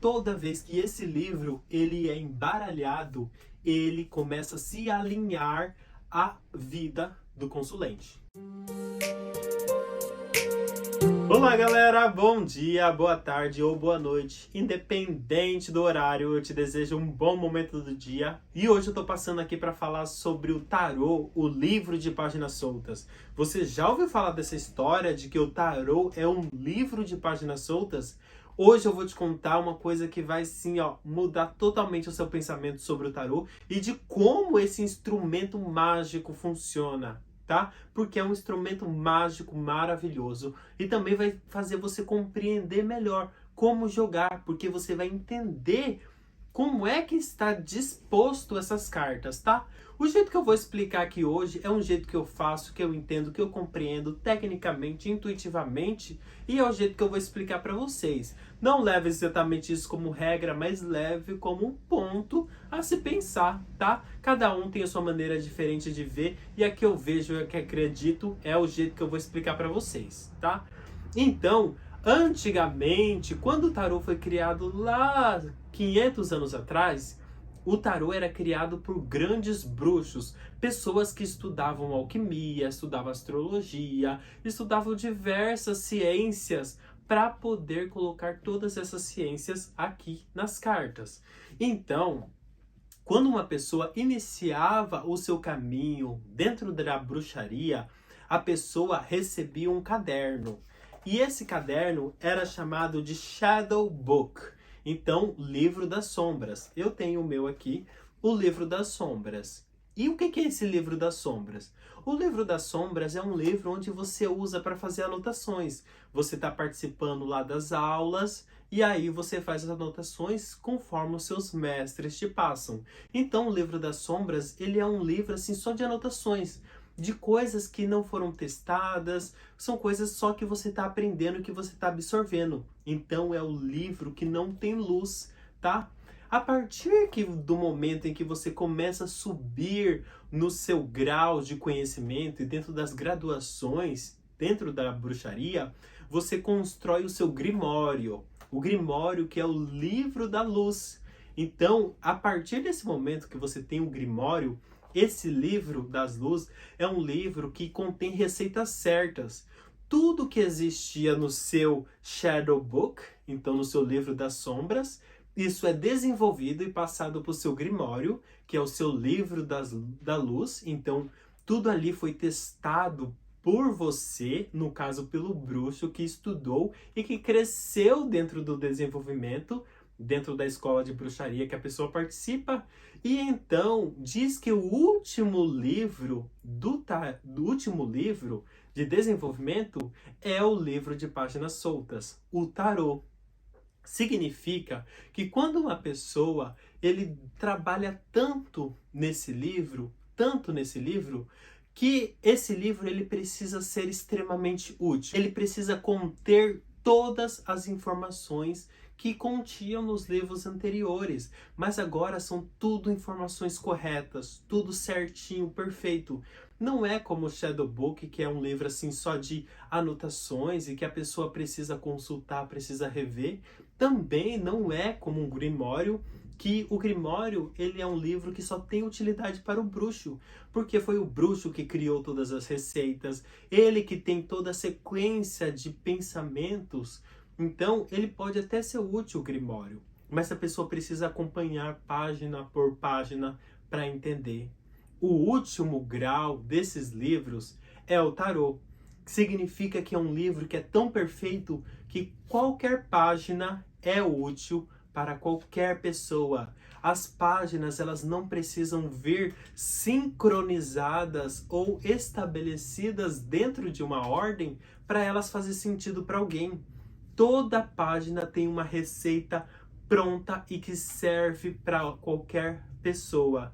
toda vez que esse livro ele é embaralhado, ele começa a se alinhar à vida do consulente. Olá galera, bom dia, boa tarde ou boa noite. Independente do horário, eu te desejo um bom momento do dia. E hoje eu tô passando aqui para falar sobre o tarô, o livro de páginas soltas. Você já ouviu falar dessa história de que o tarô é um livro de páginas soltas? Hoje eu vou te contar uma coisa que vai sim, mudar totalmente o seu pensamento sobre o tarô e de como esse instrumento mágico funciona. Tá? Porque é um instrumento mágico maravilhoso e também vai fazer você compreender melhor como jogar, porque você vai entender como é que está disposto essas cartas, tá? O jeito que eu vou explicar aqui hoje é um jeito que eu faço, que eu entendo, que eu compreendo tecnicamente, intuitivamente, e é o jeito que eu vou explicar para vocês. Não leve exatamente isso como regra, mas leve como um ponto a se pensar, tá? Cada um tem a sua maneira diferente de ver, e a que eu vejo e a que acredito é o jeito que eu vou explicar para vocês, tá? Então, antigamente, quando o tarô foi criado lá 500 anos atrás, o tarô era criado por grandes bruxos, pessoas que estudavam alquimia, estudavam astrologia, estudavam diversas ciências para poder colocar todas essas ciências aqui nas cartas. Então, quando uma pessoa iniciava o seu caminho dentro da bruxaria, a pessoa recebia um caderno. E esse caderno era chamado de Shadow Book. Então, livro das sombras. Eu tenho o meu aqui, o livro das sombras. E o que é esse livro das sombras? O livro das sombras é um livro onde você usa para fazer anotações. Você está participando lá das aulas e aí você faz as anotações conforme os seus mestres te passam. Então, o livro das sombras, ele é um livro assim só de anotações, de coisas que não foram testadas, são coisas só que você está aprendendo, que você está absorvendo. Então é o livro que não tem luz, tá? A partir do momento em que você começa a subir no seu grau de conhecimento e dentro das graduações, dentro da bruxaria, você constrói o seu grimório. O grimório que é o livro da luz. Então, a partir desse momento que você tem o grimório, esse livro das luzes é um livro que contém receitas certas. Tudo que existia no seu Shadow Book, então no seu livro das sombras, isso é desenvolvido e passado para o seu Grimório, que é o seu livro da luz. Então, tudo ali foi testado por você, no caso pelo bruxo que estudou e que cresceu dentro do desenvolvimento, dentro da escola de bruxaria que a pessoa participa. E então diz que o último livro do último livro de desenvolvimento é o livro de páginas soltas, o tarô. Significa que quando uma pessoa ele trabalha tanto nesse livro, que esse livro ele precisa ser extremamente útil. Ele precisa conter todas as informações que continham nos livros anteriores, mas agora são tudo informações corretas, tudo certinho, perfeito. Não é como o Shadow Book, que é um livro assim só de anotações e que a pessoa precisa consultar, precisa rever. Também não é como um Grimório, que o Grimório ele é um livro que só tem utilidade para o bruxo, porque foi o bruxo que criou todas as receitas, ele que tem toda a sequência de pensamentos. Então, ele pode até ser útil, o Grimório, mas a pessoa precisa acompanhar página por página para entender. O último grau desses livros é o tarô, que significa que é um livro que é tão perfeito que qualquer página é útil para qualquer pessoa. As páginas, elas não precisam vir sincronizadas ou estabelecidas dentro de uma ordem para elas fazer sentido para alguém. Toda página tem uma receita pronta e que serve para qualquer pessoa.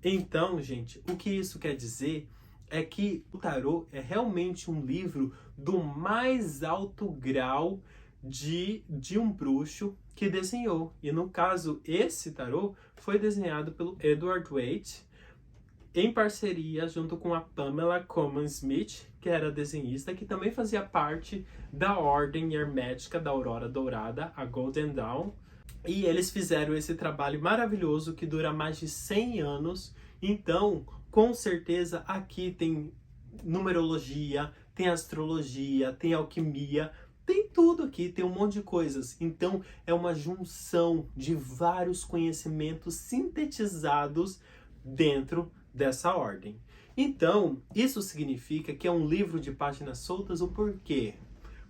Então, gente, o que isso quer dizer é que o tarô é realmente um livro do mais alto grau de um bruxo que desenhou. E no caso, esse tarô foi desenhado pelo Edward Waite, em parceria junto com a Pamela Colman Smith, que era desenhista, que também fazia parte da Ordem Hermética da Aurora Dourada, a Golden Dawn. E eles fizeram esse trabalho maravilhoso que dura mais de 100 anos. Então, com certeza, aqui tem numerologia, tem astrologia, tem alquimia, tem tudo aqui, tem um monte de coisas. Então, é uma junção de vários conhecimentos sintetizados dentro dessa ordem. Então, isso significa que é um livro de páginas soltas, o porquê?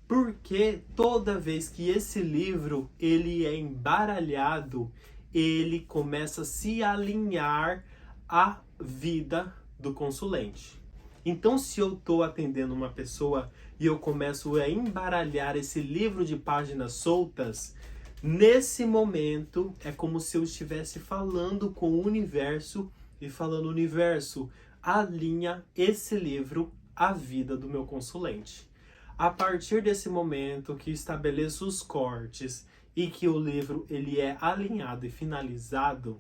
Porque toda vez que esse livro ele é embaralhado, ele começa a se alinhar à vida do consulente. Então, se eu estou atendendo uma pessoa e eu começo a embaralhar esse livro de páginas soltas, nesse momento é como se eu estivesse falando com o universo e falando: universo, alinha esse livro à vida do meu consulente. A partir desse momento que estabeleço os cortes e que o livro ele é alinhado e finalizado,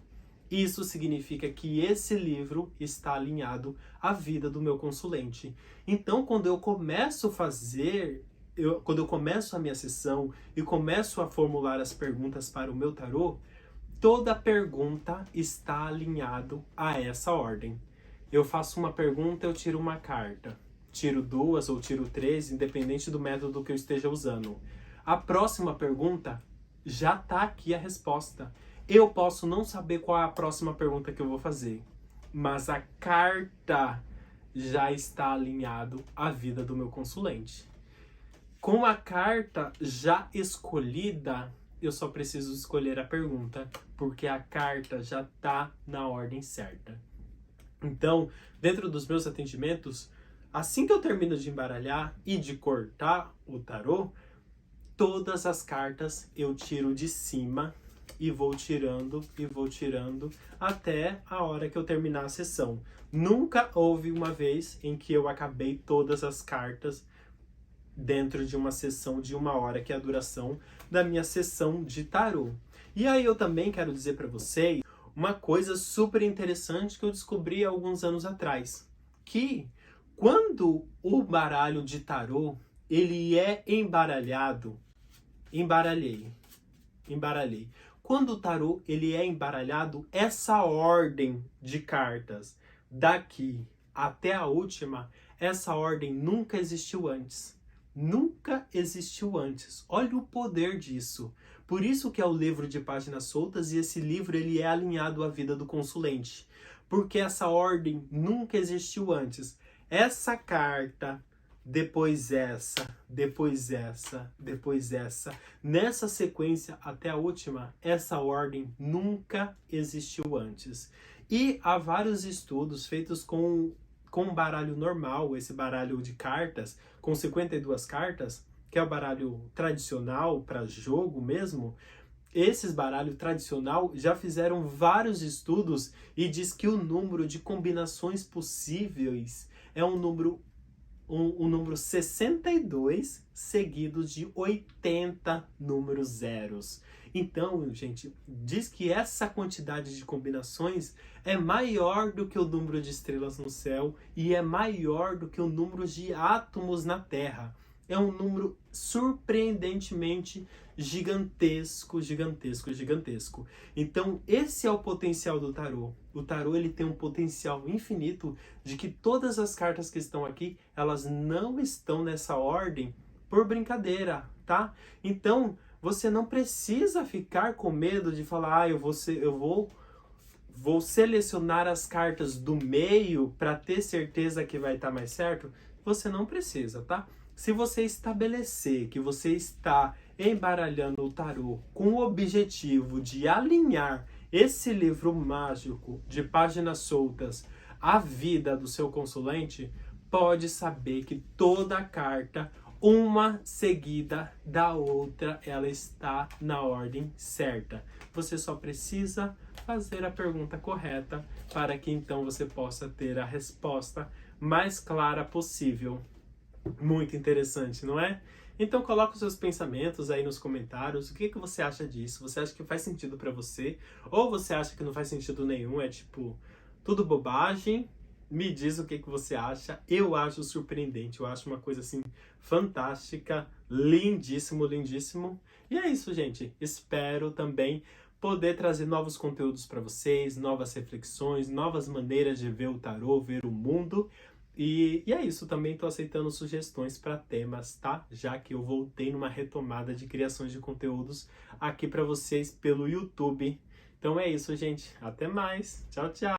isso significa que esse livro está alinhado à vida do meu consulente. Então, quando eu começo a fazer, quando eu começo a minha sessão e começo a formular as perguntas para o meu tarô, toda pergunta está alinhado a essa ordem. Eu faço uma pergunta, eu tiro uma carta. Tiro 2 ou tiro 3, independente do método que eu esteja usando. A próxima pergunta, já está aqui a resposta. Eu posso não saber qual é a próxima pergunta que eu vou fazer, mas a carta já está alinhado à vida do meu consulente. Com a carta já escolhida, eu só preciso escolher a pergunta, porque a carta já está na ordem certa. Então, dentro dos meus atendimentos, assim que eu termino de embaralhar e de cortar o tarô, todas as cartas eu tiro de cima e vou tirando até a hora que eu terminar a sessão. Nunca houve uma vez em que eu acabei todas as cartas dentro de uma sessão de 1 hora, que é a duração da minha sessão de tarô. E aí eu também quero dizer para vocês uma coisa super interessante que eu descobri há alguns anos atrás, que quando o baralho de tarô ele é embaralhado, embaralhei. Quando o tarô ele é embaralhado, essa ordem de cartas daqui até a última, essa ordem nunca existiu antes. Nunca existiu antes. Olha o poder disso. Por isso que é o livro de páginas soltas, e esse livro ele é alinhado à vida do consulente. Porque essa ordem nunca existiu antes. Essa carta, depois essa, depois essa, depois essa. Nessa sequência até a última, essa ordem nunca existiu antes. E há vários estudos feitos com um baralho normal, esse baralho de cartas, com 52 cartas, que é o baralho tradicional para jogo mesmo. Esses baralhos tradicional já fizeram vários estudos e diz que o número de combinações possíveis é um número 62 seguidos de 80 números zeros. Então, gente, diz que essa quantidade de combinações é maior do que o número de estrelas no céu e é maior do que o número de átomos na Terra. É um número surpreendentemente gigantesco, gigantesco, gigantesco. Então, esse é o potencial do tarô. O tarô ele tem um potencial infinito de que todas as cartas que estão aqui, elas não estão nessa ordem por brincadeira, tá? Então, você não precisa ficar com medo de falar: eu vou selecionar as cartas do meio para ter certeza que vai estar mais certo. Você não precisa, tá? Se você estabelecer que você está embaralhando o tarô com o objetivo de alinhar esse livro mágico de páginas soltas à vida do seu consulente, pode saber que toda carta, uma seguida da outra, ela está na ordem certa. Você só precisa fazer a pergunta correta para que então você possa ter a resposta mais clara possível. Muito interessante, não é? Então coloca os seus pensamentos aí nos comentários. O que você acha disso? Você acha que faz sentido pra você? Ou você acha que não faz sentido nenhum? É tipo, tudo bobagem? Me diz o que você acha. Eu acho surpreendente. Eu acho uma coisa assim fantástica, lindíssimo, lindíssimo. E é isso, gente. Espero também poder trazer novos conteúdos para vocês, novas reflexões, novas maneiras de ver o tarô, ver o mundo. E é isso, também estou aceitando sugestões para temas, tá? Já que eu voltei numa retomada de criações de conteúdos aqui para vocês pelo YouTube. Então é isso, gente. Até mais. Tchau, tchau.